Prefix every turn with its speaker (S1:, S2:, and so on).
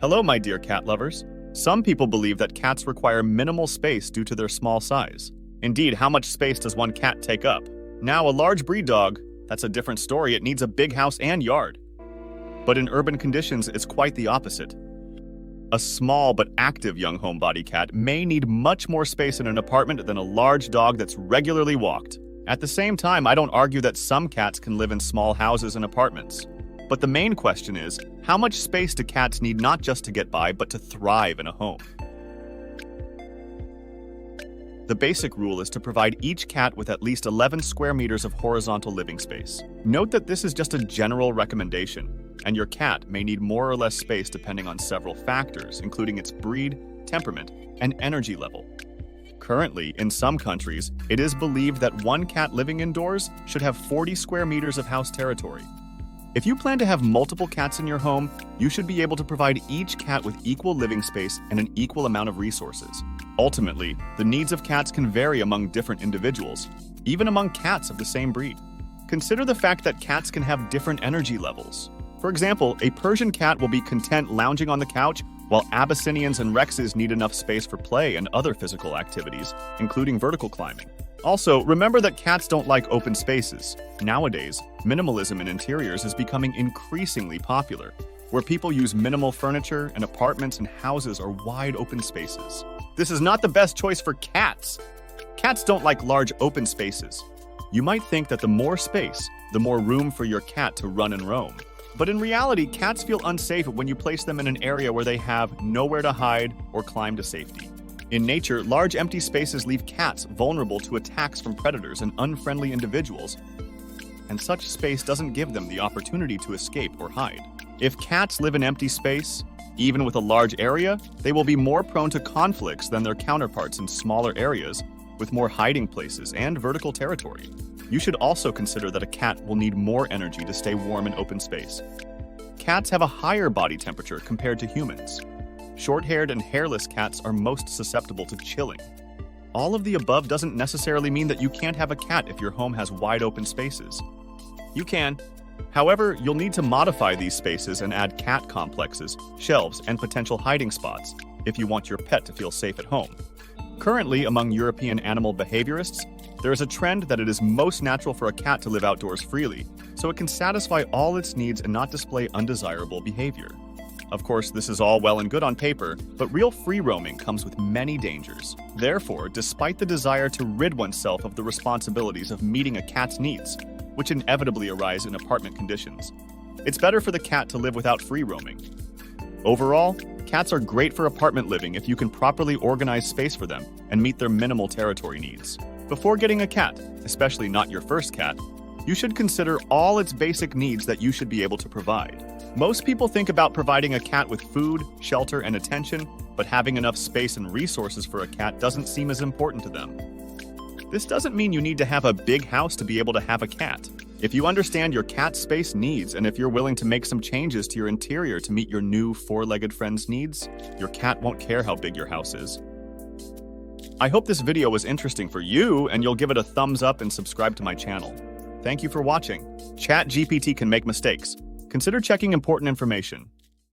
S1: Hello, my dear cat lovers. Some people believe that cats require minimal space due to their small size. Indeed, how much space does one cat take up? Now, a large breed dog, that's a different story. It needs a big house and yard. But in urban conditions, it's quite the opposite. A small but active young homebody cat may need much more space in an apartment than a large dog that's regularly walked. At the same time, I don't argue that some cats can live in small houses and apartments. But the main question is, how much space do cats need not just to get by, but to thrive in a home? The basic rule is to provide each cat with at least 11 square meters of horizontal living space. Note that this is just a general recommendation, and your cat may need more or less space depending on several factors, including its breed, temperament, and energy level. Currently, in some countries, it is believed that one cat living indoors should have 40 square meters of house territory. If you plan to have multiple cats in your home, you should be able to provide each cat with equal living space and an equal amount of resources. Ultimately, the needs of cats can vary among different individuals, even among cats of the same breed. Consider the fact that cats can have different energy levels. For example, a Persian cat will be content lounging on the couch, while Abyssinians and Rexes need enough space for play and other physical activities, including vertical climbing. Also, remember that cats don't like open spaces. Nowadays, minimalism in interiors is becoming increasingly popular, where people use minimal furniture and apartments and houses are wide open spaces. This is not the best choice for cats. Cats don't like large open spaces. You might think that the more space, the more room for your cat to run and roam. But in reality, cats feel unsafe when you place them in an area where they have nowhere to hide or climb to safety. In nature, large empty spaces leave cats vulnerable to attacks from predators and unfriendly individuals, and such space doesn't give them the opportunity to escape or hide. If cats live in empty space, even with a large area, they will be more prone to conflicts than their counterparts in smaller areas with more hiding places and vertical territory. You should also consider that a cat will need more energy to stay warm in open space. Cats have a higher body temperature compared to humans. Short-haired and hairless cats are most susceptible to chilling. All of the above doesn't necessarily mean that you can't have a cat if your home has wide open spaces. You can. However, you'll need to modify these spaces and add cat complexes, shelves, and potential hiding spots if you want your pet to feel safe at home. Currently, among European animal behaviorists, there is a trend that it is most natural for a cat to live outdoors freely, so it can satisfy all its needs and not display undesirable behavior. Of course, this is all well and good on paper, but real free roaming comes with many dangers. Therefore, despite the desire to rid oneself of the responsibilities of meeting a cat's needs, which inevitably arise in apartment conditions, it's better for the cat to live without free roaming. Overall, cats are great for apartment living if you can properly organize space for them and meet their minimal territory needs. Before getting a cat, especially not your first cat, you should consider all its basic needs that you should be able to provide. Most people think about providing a cat with food, shelter, and attention, but having enough space and resources for a cat doesn't seem as important to them. This doesn't mean you need to have a big house to be able to have a cat. If you understand your cat's space needs and if you're willing to make some changes to your interior to meet your new four-legged friend's needs, your cat won't care how big your house is. I hope this video was interesting for you and you'll give it a thumbs up and subscribe to my channel. Thank you for watching. ChatGPT can make mistakes. Consider checking important information.